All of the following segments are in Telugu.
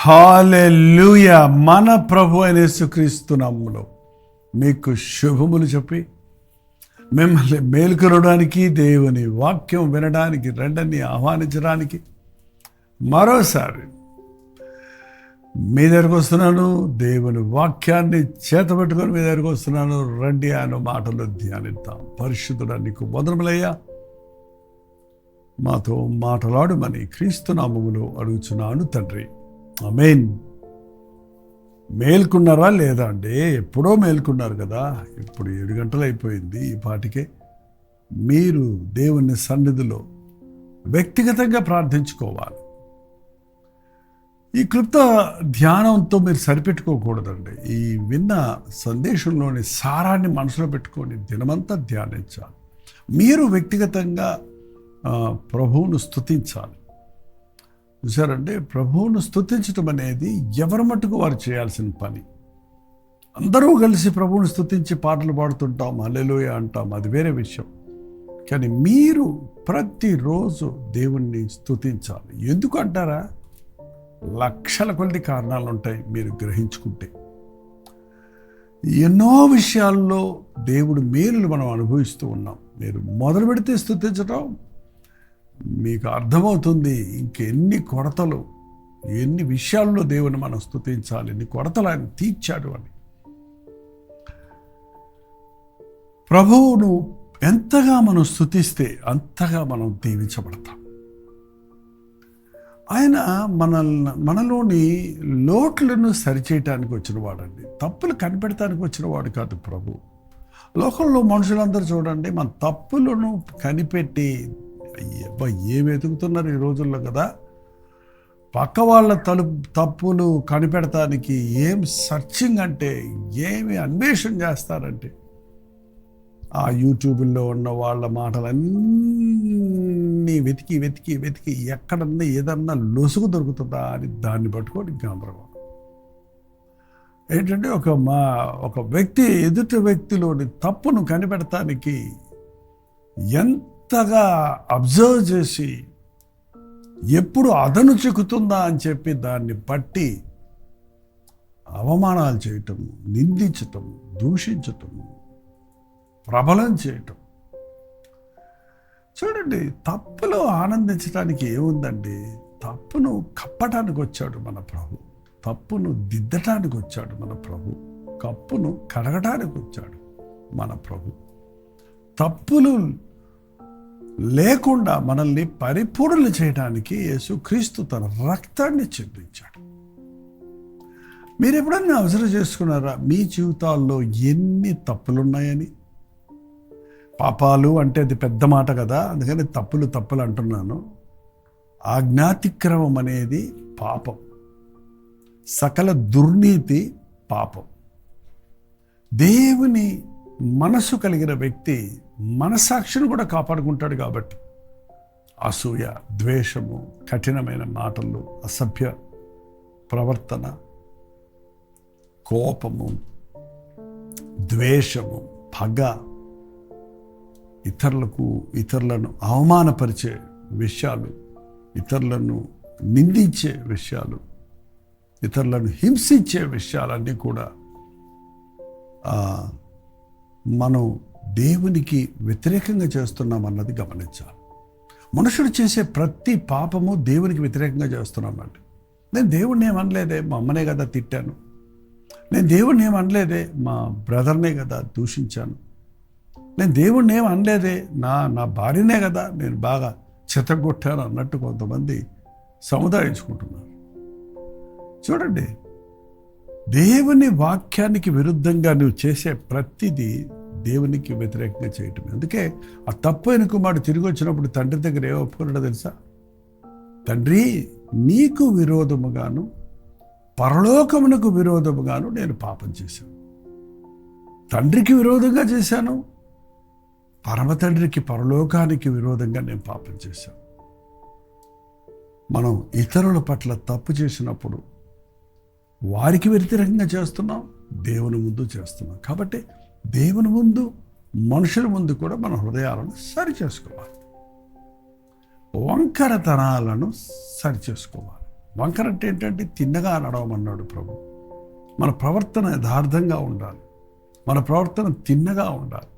హల్లెలూయా. మన ప్రభు అయిన యేసుక్రీస్తు నామములో మీకు శుభములు చెప్పి మిమ్మల్ని మేలుకొనడానికి, దేవుని వాక్యం వినడానికి, రెండని ఆహ్వానించడానికి మరోసారి మీ దగ్గరకు వస్తున్నాను. దేవుని వాక్యాన్ని చేతబెట్టుకొని మీ దగ్గరకు వస్తున్నాను. రండి ఆయన మాటలు ధ్యానిద్దాం. పరిశుద్ధుడా, నీకు వందనములయ్యా. మాతో మాటలాడుమని క్రీస్తు నామములో అడుగుచున్నాను తండ్రి, ఆమేన్. మేల్కున్నారా లేదా అండి? ఎప్పుడో మేల్కున్నారు కదా. ఇప్పుడు 7 గంటలు అయిపోయింది. ఈ పాటికే మీరు దేవుని సన్నిధిలో వ్యక్తిగతంగా ప్రార్థించుకోవాలి. ఈ క్లుప్త ధ్యానంతో మీరు సరిపెట్టుకోకూడదండి. ఈ విన్న సందేశంలోని సారాన్ని మనసులో పెట్టుకొని దినమంతా ధ్యానించాలి. మీరు వ్యక్తిగతంగా ప్రభువును స్తుతించాలి. చూసారంటే, ప్రభువును స్తుతించటం అనేది ఎవరి మట్టుకు వారు చేయాల్సిన పని. అందరూ కలిసి ప్రభువును స్తుతించి పాటలు పాడుతుంటాం, హల్లెలూయా అంటాం, అది వేరే విషయం. కానీ మీరు ప్రతిరోజు దేవుణ్ణి స్తుతించాలి. ఎందుకు అంటారా? లక్షల కొద్ది కారణాలు ఉంటాయి మీరు గ్రహించుకుంటే. ఎన్నో విషయాల్లో దేవుడు మేలులు మనం అనుభవిస్తూ ఉన్నాం. మీరు మొదలు పెడితే స్తుతించటం మీకు అర్థమవుతుంది. ఇంకెన్ని కొరతలు, ఎన్ని విషయాల్లో దేవుని మనం స్తుతించాలి, ఎన్ని కొరతలు ఆయన తీర్చాడు అని. ప్రభువును ఎంతగా మనం స్తుతిస్తే అంతగా మనం దీవించబడతాం. ఆయన మనలోని లోట్లను సరిచేయటానికి వచ్చిన వాడండి, తప్పులు కనిపెడటానికి వచ్చిన వాడు కాదు ప్రభు. లోకంలో మనుషులందరూ చూడండి, మన తప్పులను కనిపెట్టి ఏం వెతుకుతున్నారు ఈ రోజుల్లో కదా. పక్క వాళ్ళ తప్పులు కనిపెడటానికి ఏం సర్చింగ్ అంటే, ఏమి అన్వేషణ చేస్తారంటే, ఆ యూట్యూబ్లో ఉన్న వాళ్ళ మాటలన్నీ వెతికి వెతికి వెతికి ఎక్కడన్నా ఏదన్నా లొసుగు దొరుకుతుందా అని దాన్ని పట్టుకొని గందరగోళం. ఏంటంటే ఒక వ్యక్తి ఎదుటి వ్యక్తిలోని తప్పును కనిపెడటానికి ఎంతగా అబ్జర్వ్ చేసి ఎప్పుడు అదను చిక్కుతుందా అని చెప్పి దాన్ని బట్టి అవమానాలు చేయటం, నిందించటం, దూషించటం, ప్రబలం చేయటం. చూడండి, తప్పులో ఆనందించడానికి ఏముందండి? తప్పును కప్పటానికి వచ్చాడు మన ప్రభు, తప్పును దిద్దటానికి వచ్చాడు మన ప్రభు, కప్పును కడగటానికి వచ్చాడు మన ప్రభు. తప్పులు లేకుండా మనల్ని పరిపూర్ణులు చేయడానికి యేసుక్రీస్తు తన రక్తాన్ని చిందించాడు. మీరు ఎప్పుడన్నా అవసరం చేసుకున్నారా మీ జీవితాల్లో ఎన్ని తప్పులున్నాయని? పాపాలు అంటే అది పెద్ద మాట కదా, అందుకని తప్పులు అంటున్నాను. ఆజ్ఞాతిక్రమం అనేది పాపం, సకల దుర్నీతి పాపం. దేవుని మనసు కలిగిన వ్యక్తి మనసాక్షిని కూడా కాపాడుకుంటాడు. కాబట్టి అసూయ, ద్వేషము, కఠినమైన మాటలు, అసభ్య ప్రవర్తన, కోపము, ద్వేషము, పగ, ఇతరులను అవమానపరిచే విషయాలు, ఇతరులను నిందించే విషయాలు, ఇతరులను హింసించే విషయాలన్నీ కూడా మనం దేవునికి వ్యతిరేకంగా చేస్తున్నామన్నది గమనించాలి. మనుషుడు చేసే ప్రతి పాపము దేవునికి వ్యతిరేకంగా చేస్తున్నామండి. నేను దేవుడిని ఏమనలేదే, మా అమ్మనే కదా తిట్టాను. నేను దేవుడిని ఏమనలేదే, మా బ్రదర్నే కదా దూషించాను. నేను దేవుడిని ఏం అనలేదే, నా భార్యనే కదా నేను బాగా చెత్తగొట్టాను అన్నట్టు కొంతమంది సముదాయించుకుంటున్నారు. చూడండి, దేవుని వాక్యానికి విరుద్ధంగా నువ్వు చేసే ప్రతిదీ దేవునికి వ్యతిరేకంగా చేయటం. అందుకే ఆ తప్పు అయిన కుమారుడు తిరిగి వచ్చినప్పుడు తండ్రి దగ్గర ఏ ఒప్పుకున్నాడో తెలుసా? తండ్రి, నీకు విరోధముగాను పరలోకమునకు విరోధముగాను నేను పాపం చేశాను. తండ్రికి విరోధంగా చేశాను, పరమ తండ్రికి, పరలోకానికి విరోధంగా నేను పాపం చేశాను. మనం ఇతరుల పట్ల తప్పు చేసినప్పుడు వారికి వ్యతిరేకంగా చేస్తున్నాం, దేవుని ముందు చేస్తున్నాం. కాబట్టి దేవుని ముందు, మనుషుల ముందు కూడా మన హృదయాలను సరి చేసుకోవాలి, వంకరతనాలను సరి చేసుకోవాలి. వంకర అంటే ఏంటంటే తిన్నగా నడవమన్నాడు ప్రభు. మన ప్రవర్తన యథార్థంగా ఉండాలి, మన ప్రవర్తన తిన్నగా ఉండాలి.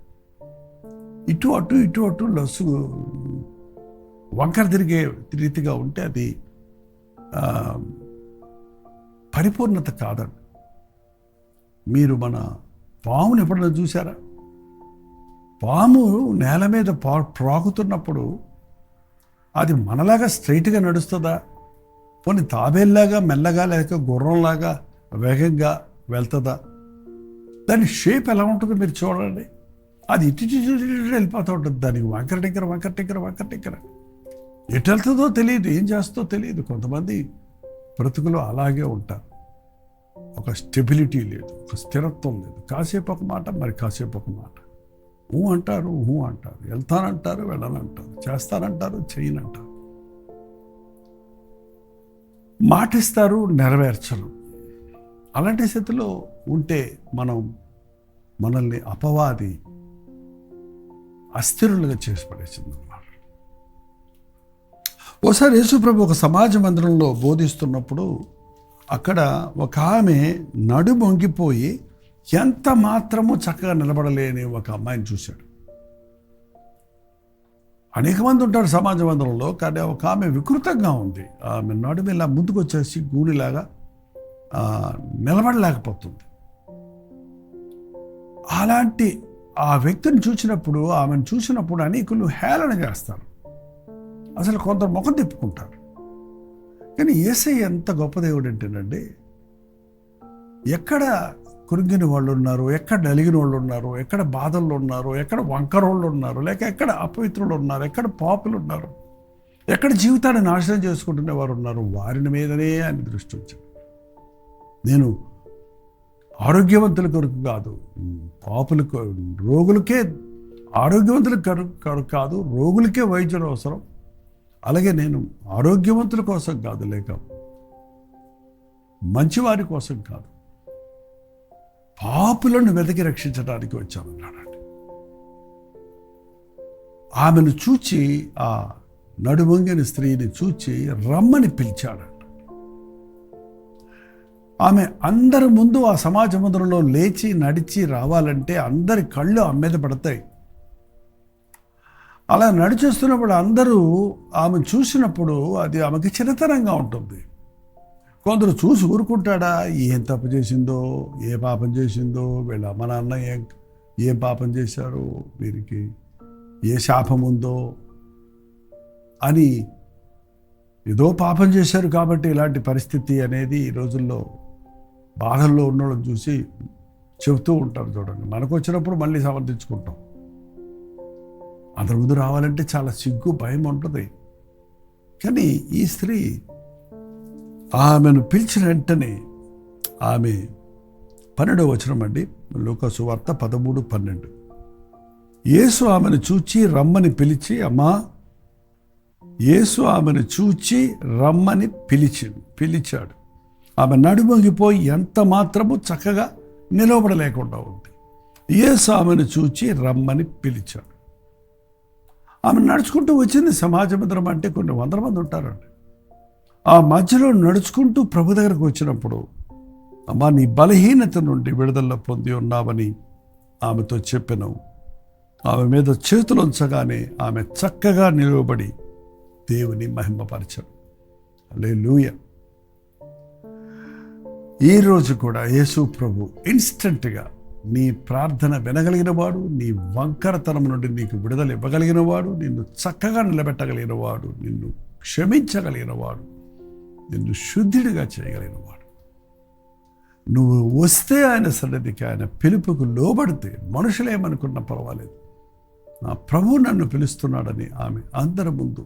ఇటు అటు లస్సు వంకర తిరిగే రీతిగా ఉంటే అది పరిపూర్ణత కాదండి. మీరు మన పాముని ఎప్పుడైనా చూసారా? పాము నేల మీద ప్రాకుతున్నప్పుడు అది మనలాగా స్ట్రైట్గా నడుస్తుందా? పోనీ తాబేల్లాగా మెల్లగా లేక గుర్రంలాగా వేగంగా వెళ్తుందా? దాని షేప్ ఎలా ఉంటుందో మీరు చూడండి. అది ఇటు వెళ్ళిపోతూ ఉంటుంది. దానికి వంకర టింకర ఎటు వెళ్తుందో తెలియదు, ఏం చేస్తుందో తెలియదు. కొంతమంది బ్రతుకులు అలాగే ఉంటారు. ఒక స్టెబిలిటీ లేదు, ఒక స్థిరత్వం లేదు. కాసేపు ఒక మాట, మరి కాసేపు ఒక మాట. అంటారు, వెళ్తానంటారు, వెళ్ళనంటారు, చేస్తానంటారు, చేయనంటారు, మాటిస్తారు, నెరవేర్చరు. అలాంటి స్థితిలో ఉంటే మనల్ని అపవాది అస్థిరులుగా చేసి పడేసింది అన్నమాట. ఓసారి యేసుప్రభు ఒక సమాజ మందిరంలో బోధిస్తున్నప్పుడు అక్కడ ఒక ఆమె నడుము వంగిపోయి ఎంత మాత్రము చక్కగా నిలబడలేని ఒక అమ్మాయిని చూశాడు. అనేక మంది ఉంటారు సమాజ మందిరంలో, కానీ ఒక ఆమె వికృతంగా ఉంది. ఆమె నడుము ఇలా ముందుకు వచ్చేసి గూనిలాగా నిలబడలేకపోతుంది. అలాంటి ఆ వ్యక్తిని చూసినప్పుడు, ఆమెను చూసినప్పుడు అనేకులు హేళన చేస్తారు, అసలు కొందరు ముఖం తిప్పుకుంటారు. కానీ యేసయ్య ఎంత గొప్ప దేవుడు అంటేనండి, ఎక్కడ కురింగిన వాళ్ళు ఉన్నారు, ఎక్కడ నలిగిన వాళ్ళు ఉన్నారు, ఎక్కడ బాధల్లో ఉన్నారు, ఎక్కడ వంకరోళ్ళు ఉన్నారు, లేక ఎక్కడ అపవిత్రులు ఉన్నారు, ఎక్కడ పాపులు ఉన్నారు, ఎక్కడ జీవితాన్ని నాశనం చేసుకుంటునే వారు ఉన్నారు, వారిని మీదనే ఆయన దృష్టి వచ్చాడు. నేను ఆరోగ్యవంతుల కొరకు కాదు, పాపులకు, రోగులకే, ఆరోగ్యవంతులకు కాదు, రోగులకే వైద్యులు అవసరం. అలాగే నేను ఆరోగ్యవంతుల కోసం కాదు, లేక మంచివారి కోసం కాదు, పాపులను వెతికి రక్షించడానికి వచ్చామన్నాడండి. ఆమెను చూచి, ఆ నడువంగిన స్త్రీని చూచి రమ్మని పిలిచాడంట. ఆమె అందరి ముందు ఆ సమాజ మందిరంలో లేచి నడిచి రావాలంటే అందరి కళ్ళు ఆమె మీద పడతాయి. అలా నడిచేస్తున్నప్పుడు అందరూ ఆమె చూసినప్పుడు అది ఆమెకి చిన్నతనంగా ఉంటుంది. కొందరు చూసి ఊరుకుంటాడా, ఏం తప్పు చేసిందో, ఏ పాపం చేసిందో, వీళ్ళ అమ్మ నాన్న ఏం పాపం చేశారు, వీరికి ఏ శాపం ఉందో అని, ఏదో పాపం చేశారు కాబట్టి ఇలాంటి పరిస్థితి అనేది ఈ రోజుల్లో బాధల్లో ఉన్నోళ్ళని చూసి చెబుతూ ఉంటారు. చూడండి, మనకు వచ్చినప్పుడు మళ్ళీ సమర్థించుకుంటాం. అందరి ముందు రావాలంటే చాలా సిగ్గు, భయం ఉంటుంది. కానీ ఈ స్త్రీ ఆమెను పిలిచిన వెంటనే, ఆమె 12వ వచనం అండి, లూకా సువార్త 13:12. యేసు ఆమెను చూచి రమ్మని పిలిచి, అమ్మా, యేసు ఆమెను చూచి రమ్మని పిలిచాడు. ఆమె నడుమొంగిపోయి ఎంత మాత్రము చక్కగా నిలబడలేకుండా ఉంది. యేసు ఆమెను చూచి రమ్మని పిలిచాడు. ఆమె నడుచుకుంటూ వచ్చింది. సమాజ మందిరం అంటే కొన్ని వందల మంది ఉంటారండి. ఆ మధ్యలో నడుచుకుంటూ ప్రభు దగ్గరకు వచ్చినప్పుడు, అమ్మా, నీ బలహీనత నుండి విడుదల పొంది ఉన్నావని ఆమెతో చెప్పాను. ఆమె మీద చేతులు ఉంచగానే ఆమె చక్కగా నిలవబడి దేవుని మహిమపరచాడు. హల్లెలూయా. ఈరోజు కూడా యేసు ప్రభు ఇన్స్టెంట్గా నీ ప్రార్థన వినగలిగిన వాడు, నీ వంకరతనం నుండి నీకు విడుదల ఇవ్వగలిగిన వాడు, నిన్ను చక్కగా నిలబెట్టగలిగిన వాడు, నిన్ను క్షమించగలిగిన వాడు, నిన్ను శుద్ధుడిగా చేయగలిగిన వాడు. నువ్వు వస్తే ఆయన సన్నిధికి, ఆయన పిలుపుకు లోబడితే, మనుషులేమనుకున్నా పర్వాలేదు, నా ప్రభు నన్ను పిలుస్తున్నాడని ఆమె అందరి ముందు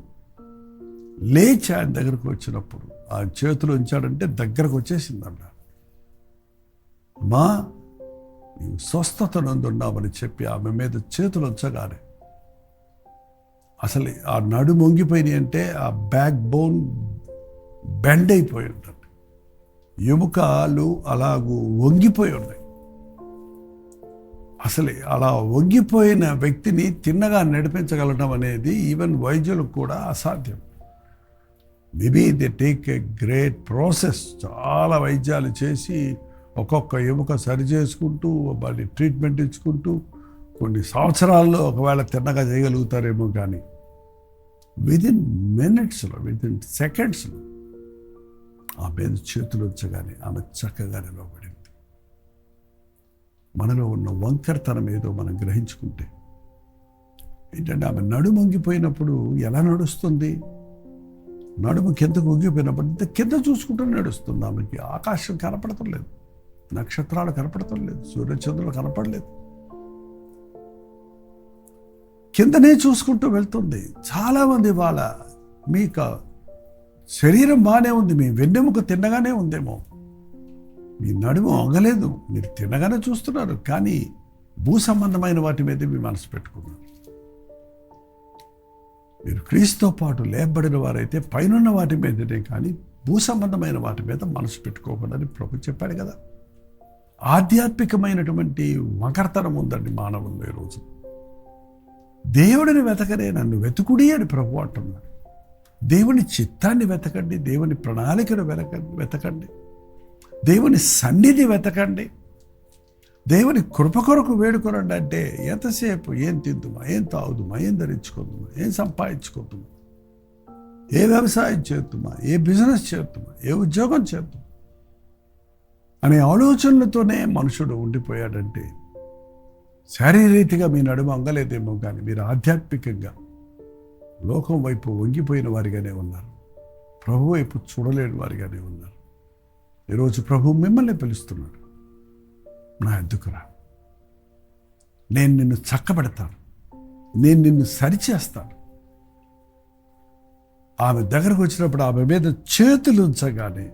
లేచి ఆయన దగ్గరకు వచ్చినప్పుడు, ఆ చేతులు ఉంచాడంటే దగ్గరకు వచ్చేసిందంట. మా నీవు స్వస్థత నందున్నావని చెప్పి ఆమె మీద చేతులు ఉంచగానే అసలు ఆ నడుము వంగిపోయినాయి. అంటే ఆ బ్యాక్ బోన్ బెండ్ అయిపోయి ఉంటుంది, ఎముకలు అలాగూ వంగిపోయి ఉన్నాయి. అసలు అలా వంగిపోయిన వ్యక్తిని తిన్నగా నడిపించగలడం అనేది ఈవెన్ వైద్యులకు కూడా అసాధ్యం. Maybe they take a great process. చాలా వైద్యాలు చేసి ఒక్కొక్క ఎముక సరి చేసుకుంటూ మళ్ళీ ట్రీట్మెంట్ ఇచ్చుకుంటూ కొన్ని సంవత్సరాల్లో ఒకవేళ తిన్నగా చేయగలుగుతారేమో, కానీ విదిన్ మినిట్స్లో, విదిన్ సెకండ్స్లో ఆమె చేతులు ఉంచగానే ఆమె చక్కగా నిలబడింది. మనలో ఉన్న వంకరతనం ఏదో మనం గ్రహించుకుంటే ఏంటంటే, ఆమె నడుము వంగిపోయినప్పుడు ఎలా నడుస్తుంది? నడుము కిందకు వంగిపోయినప్పుడు ఇంత కింద చూసుకుంటూ నడుస్తుంది. ఆమెకి ఆకాశం కనపడటం లేదు, నక్షత్రాలు కనపడటం లేదు, సూర్యచంద్రులు కనపడలేదు, కిందనే చూసుకుంటూ వెళ్తుంది. చాలామంది వాళ్ళ మీకు శరీరం బాగానే ఉంది, మీ వెన్నెముక తిన్నగానే ఉందేమో, మీ నడుము వంగలేదు, మీరు తిన్నగానే చూస్తున్నారు, కానీ భూ సంబంధమైన వాటి మీద మీ మనసు పెట్టుకున్నారు. మీరు క్రీస్తుతో పాటు లేపబడిన వారైతే పైనున్న వాటి మీదనే కానీ భూ సంబంధమైన వాటి మీద మనసు పెట్టుకోకూడదని ప్రభు చెప్పాడు కదా. ఆధ్యాత్మికమైనటువంటి మకరతనం ఉందండి మానవుల్లో ఈరోజు. దేవుడిని వెతకరే, నన్ను వెతుకుడి అని ప్రభు అంటున్నాడు. దేవుని చిత్తాన్ని వెతకండి, దేవుని ప్రణాళికను వెతకండి, దేవుని సన్నిధి వెతకండి, దేవుని కృప కొరకు వేడుకొనండి. అంటే ఎంతసేపు ఏం తిందుమా, ఏం తాగుదుమా, ఏం ధరించుకుందామా, ఏం సంపాదించుకుందామా, ఏ వ్యవసాయం చేద్దామా, ఏ బిజినెస్ చేద్దామా, ఏ ఉద్యోగం చేద్దాం అనే ఆలోచనలతోనే మనుషుడు ఉండిపోయాడంటే శారీరరీతిగా మీ నడుమ అంగలేదేమో, కానీ మీరు ఆధ్యాత్మికంగా లోకం వైపు వంగిపోయిన వారిగానే ఉన్నారు, ప్రభు వైపు చూడలేని వారిగానే ఉన్నారు. ఈరోజు ప్రభు మిమ్మల్ని పిలుస్తున్నాడు, నా ఎద్దుకురా, నేను నిన్ను చక్కబెడతాను, నేను నిన్ను సరిచేస్తాను. ఆమె దగ్గరకు వచ్చినప్పుడు ఆమె మీద చేతులు ఉంచగానే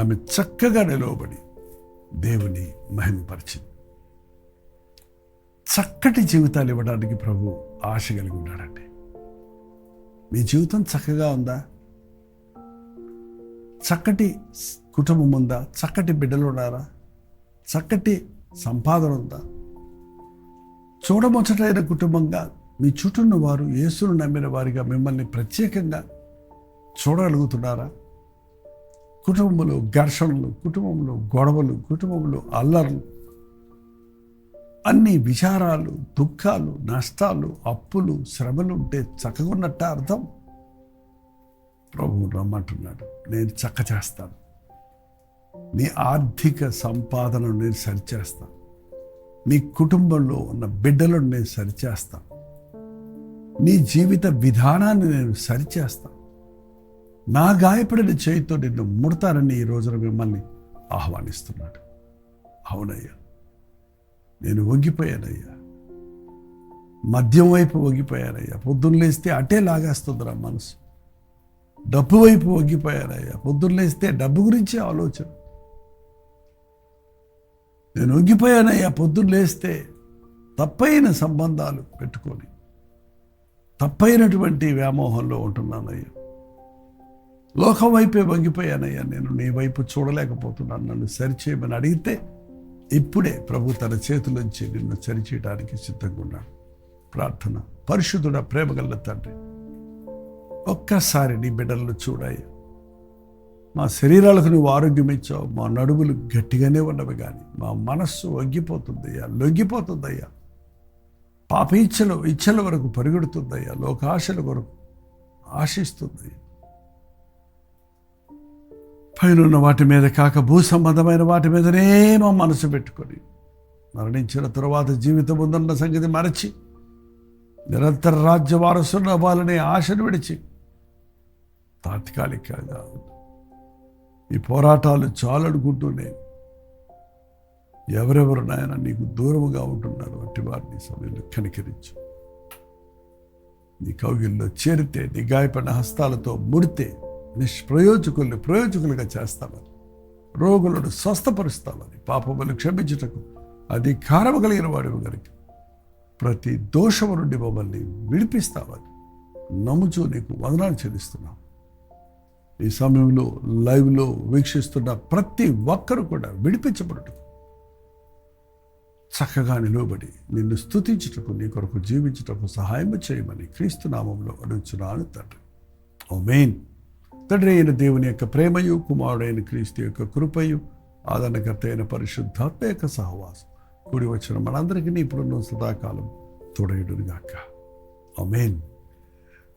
ఆమె చక్కగా నిలవబడి దేవుని మహిమపరిచింది. చక్కటి జీవితాలు ఇవ్వడానికి ప్రభు ఆశ కలిగి ఉన్నాడండి. మీ జీవితం చక్కగా ఉందా? చక్కటి కుటుంబం ఉందా? చక్కటి బిడ్డలు ఉన్నారా? చక్కటి సంపాదన ఉందా? చూడముచ్చటైన కుటుంబంగా మీ చుట్టూ ఉన్న వారు యేసును నమ్మిన వారిగా మిమ్మల్ని ప్రత్యేకంగా చూడగలుగుతున్నారా? కుటుంబంలో ఘర్షణలు, కుటుంబంలో గొడవలు, కుటుంబంలో అల్లర్లు, అన్ని విచారాలు, దుఃఖాలు, నష్టాలు, అప్పులు, శ్రమలు ఉంటే చక్కగా ఉన్నట్ట అర్థం? ప్రభువు రమ్మంటున్నాడు, నేను చక్క చేస్తాను, నీ ఆర్థిక సంపాదనను నేను సరిచేస్తాను, నీ కుటుంబంలో ఉన్న బిడ్డలను నేను సరిచేస్తాను, నీ జీవిత విధానాన్ని నేను సరిచేస్తాను, నా గాయపడిన చేయితో నిన్ను ముడతానని ఈ రోజున మిమ్మల్ని ఆహ్వానిస్తున్నాడు. అవునయ్యా, నేను వంగిపోయానయ్యా, మద్యం వైపు వంగిపోయానయ్యా, పొద్దున్న లేస్తే అటే లాగేస్తుందిరా మనసు, డబ్బు వైపు వంగిపోయానయ్యా, పొద్దున్న లేస్తే డబ్బు గురించి ఆలోచన, నేను వంగిపోయానయ్యా, పొద్దున్న లేస్తే తప్పైన సంబంధాలు పెట్టుకొని తప్పైనటువంటి వ్యామోహంలో ఉంటున్నానయ్యా, లోకం వైపే వంగిపోయానయ్యా, నేను నీ వైపు చూడలేకపోతున్నాను, నన్ను సరిచేయమని అడిగితే ఇప్పుడే ప్రభు తన చేతులోంచి నిన్ను సరిచేయడానికి సిద్ధంగా ఉన్నాడు. ప్రార్థన. పరిశుద్ధుడ, ప్రేమగల తండ్రి, ఒక్కసారి నీ బిడ్డలను చూడయ్యా. మా శరీరాలకు నువ్వు ఆరోగ్యం ఇచ్చావు, మా నడుములు గట్టిగానే ఉన్నవి, కానీ మా మనస్సు వంగిపోతుందయ్యా, లొంగిపోతుందయ్యా, పాప ఇచ్చల వరకు పరిగెడుతుందయ్యా, లోకాశల వరకు ఆశిస్తుందయ్యా. పైనున్న వాటి మీద కాక భూ సంబంధమైన వాటి మీదనే మా మనసు పెట్టుకొని మరణించిన తరువాత జీవితం ఉందన్న సంగతి మరచి నిరంతర రాజ్య వారసులు అవ్వాలనే ఆశను విడిచి తాత్కాలికంగా ఈ పోరాటాలు చాలనుకుంటూనే ఎవరెవరు నాయన నీకు దూరముగా ఉంటున్నారు అట్టి వారిని సమయంలో కనికరించు. నీ కౌగిల్లో చేరితే, నీ గాయపడిన హస్తాలతో ముడితే ప్రయోజకులుగా చేస్తామని, రోగులను స్వస్థపరుస్తామని, పాపములు క్షమించుటకు అధికారము కలిగిన వాడివి కనుక ప్రతి దోషము నుండి మమ్మల్ని విడిపిస్తామని నమ్ముచూ నీకు వందనాలు చెల్లిస్తున్నాం. ఈ సమయంలో లైవ్లో వీక్షిస్తున్న ప్రతి ఒక్కరు కూడా విడిపించబడుటకు, చక్కగా నిలువబడి నిన్ను స్తుతించుటకు, నీ కొరకు జీవించుటకు సహాయం చేయమని క్రీస్తు నామంలో అడుగుచున్నాను తండ్రి. ఆమేన్. తండ్రి అయిన దేవుని యొక్క ప్రేమయు, కుమారుడైన క్రీస్తు యొక్క కృపయు, ఆదరణకర్త అయిన పరిశుద్ధాత్మ యొక్క సహవాసం కూడి వచ్చిన మనందరికీ ఇప్పుడున్న సదాకాలం తోడయుడుగాక. ఆమేన్.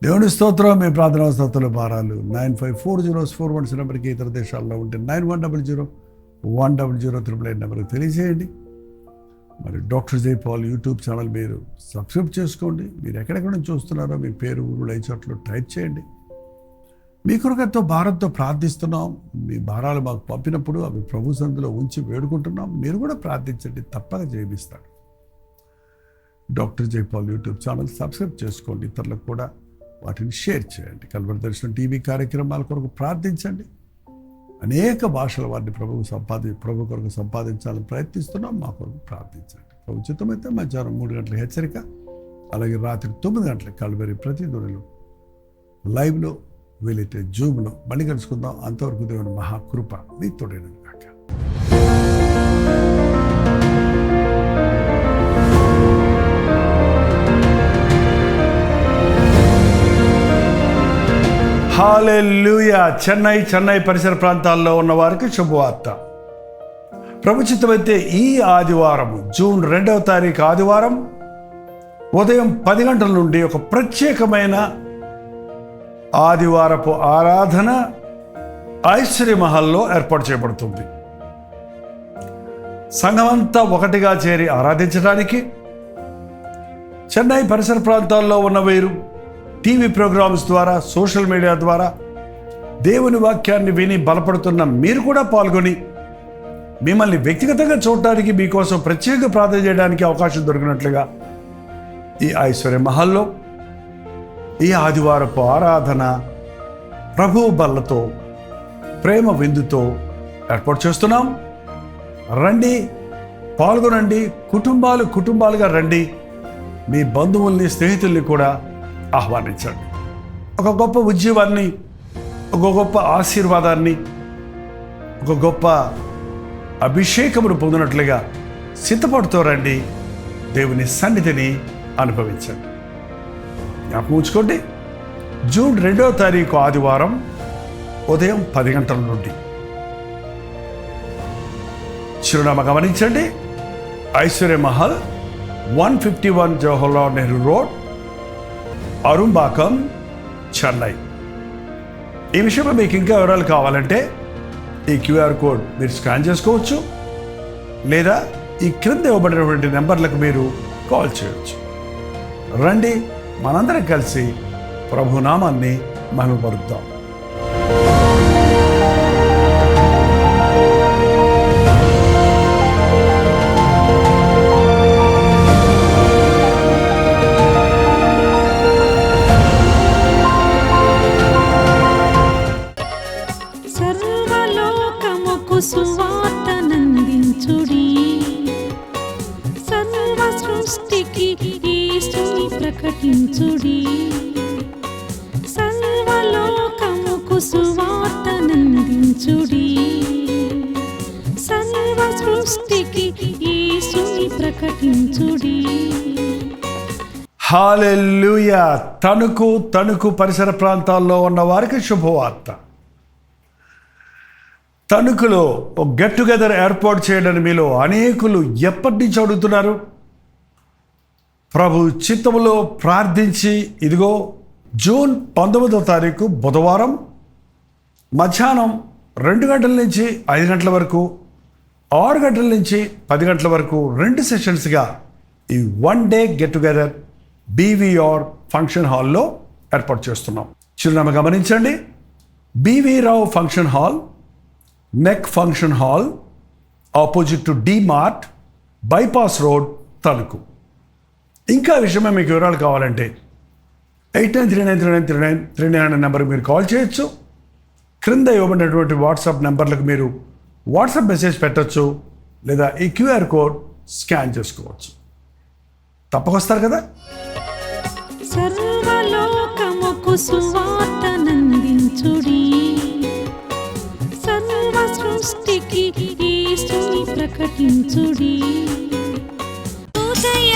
దేవుని స్తోత్రం. మీ ప్రార్థనా స్తోత్రాల భారాలు 954041 నెంబర్కి, ఇతర దేశాల్లో ఉంటే 91001008 నెంబర్కి తెలియజేయండి. మరి డాక్టర్ జై పాల్ యూట్యూబ్ ఛానల్ మీరు సబ్స్క్రైబ్ చేసుకోండి. మీరు ఎక్కడెక్కడ నుంచి చూస్తున్నారో మీ పేరు, ఊరు, చోట్ల టైప్ చేయండి. మీ కొరకతో భారంతో ప్రార్థిస్తున్నాం. మీ భారాలు మాకు పంపినప్పుడు అవి ప్రభు సన్నిధిలో ఉంచి వేడుకుంటున్నాం. మీరు కూడా ప్రార్థించండి, తప్పక జయమిస్తాడు. డాక్టర్ జై పాల్ యూట్యూబ్ ఛానల్ సబ్స్క్రైబ్ చేసుకోండి. ఇతరులకు కూడా వాటిని షేర్ చేయండి. కల్వరి దర్శనం టీవీ కార్యక్రమాల కొరకు ప్రార్థించండి. అనేక భాషల వారిని ప్రభు కొరకు సంపాదించాలని ప్రయత్నిస్తున్నాం. మా కొరకు ప్రార్థించండి. ప్రభు చిత్తమైతే మధ్యాహ్నం 3 గంటల హెచ్చరిక, అలాగే రాత్రి 9 గంటలకు కల్వరి ప్రతిధ్వనిలో లైవ్లో, వీలైతే జూమ్లో మళ్ళీ కలుసుకుందాం. అంతవరకు దేవుని మహాకృప మీ తోడైన కాక. హల్లెలూయా. చెన్నై పరిసర ప్రాంతాల్లో ఉన్న వారికి శుభవార్త. ప్రభుచితమైతే ఈ ఆదివారం జూన్ 2వ తారీఖు ఆదివారం ఉదయం 10 గంటల నుండి ఒక ప్రత్యేకమైన ఆదివారపు ఆరాధన ఐశ్వర్య మహల్లో ఏర్పాటు చేయబడుతుంది. సంఘమంతా ఒకటిగా చేరి ఆరాధించడానికి చెన్నై పరిసర ప్రాంతాల్లో ఉన్న వీరు టీవీ ప్రోగ్రామ్స్ ద్వారా, సోషల్ మీడియా ద్వారా దేవుని వాక్యాన్ని విని బలపడుతున్న మీరు కూడా పాల్గొని మిమ్మల్ని వ్యక్తిగతంగా చూడటానికి, మీకోసం ప్రత్యేక ప్రార్థన చేయడానికి అవకాశం దొరికినట్లుగా ఈ ఐశ్వర్య మహల్లో ఈ ఆదివారపు ఆరాధన ప్రభువు బల్లతో, ప్రేమ విందుతో ఏర్పాటు చేస్తున్నాం. రండి, పాల్గొనండి. కుటుంబాలుగా రండి. మీ బంధువుల్ని, స్నేహితుల్ని కూడా ఆహ్వానించండి. ఒక గొప్ప ఉద్యమాన్ని, ఒక గొప్ప ఆశీర్వాదాన్ని, ఒక గొప్ప అభిషేకమును పొందినట్లుగా సిద్ధపడుతూ రండి. దేవుని సన్నిధిని అనుభవించండి. జ్ఞాపకం ఉంచుకోండి, జూన్ 2వ తారీఖు ఆదివారం ఉదయం 10 గంటల నుండి. చిరునామా గమనించండి. ఐశ్వర్య మహల్, 151 జవహర్లాల్ నెహ్రూ రోడ్, అరుంబాకం, చెన్నై. ఈ విషయంలో మీకు ఇంకా వివరాలు కావాలంటే ఈ క్యూఆర్ కోడ్ మీరు స్కాన్ చేసుకోవచ్చు, లేదా ఈ క్రింద ఇవ్వబడినటువంటి నెంబర్లకు మీరు కాల్ చేయవచ్చు. రండి, మనందరం కలిసి ప్రభునామాన్ని మహిమపరుద్దాం. సువార్తనందించుడి, సర్వ సృష్టికి యేసుని ప్రకటించుడి. సర్వలోకముకు సువార్తనందించుడి, సర్వ సృష్టికి యేసుని ప్రకటించుడి. హల్లెలూయా. తణుకు పరిసర ప్రాంతాల్లో ఉన్న వారికి శుభవార్త. తణుకులో ఒక గెట్ టుగెదర్ ఏర్పాటు చేయడానికి మీలో అనేకులు ఎప్పటి నుంచి అడుగుతున్నారు. ప్రభు చిత్తములో ప్రార్థించి, ఇదిగో జూన్ 19వ తారీఖు బుధవారం మధ్యాహ్నం 2 గంటల నుంచి 5 గంటల వరకు, 6 గంటల నుంచి 10 గంటల వరకు 2 సెషన్స్గా ఈ 1 day get together BVR function హాల్లో ఏర్పాటు చేస్తున్నాం. చిరునామా గమనించండి. బీవీ రావు ఫంక్షన్ హాల్, నెక్ function hall, opposite to D Mart, bypass road, Tanuku. ఇంకా విషయమే మీకు వివరాలు కావాలంటే 89393939 నెంబర్కి మీరు కాల్ చేయొచ్చు. క్రింద ఇవ్వబడినటువంటి వాట్సాప్ నెంబర్లకు మీరు వాట్సాప్ మెసేజ్ పెట్టచ్చు, లేదా ఈ క్యూఆర్ కోడ్ స్కాన్ చేసుకోవచ్చు. తప్పకొస్తారు కదా. సర్వలోకముకు సువార్తనందించుడి, సర్వ సృష్టికి యేసుని ప్రకటించుడి. ఉదయ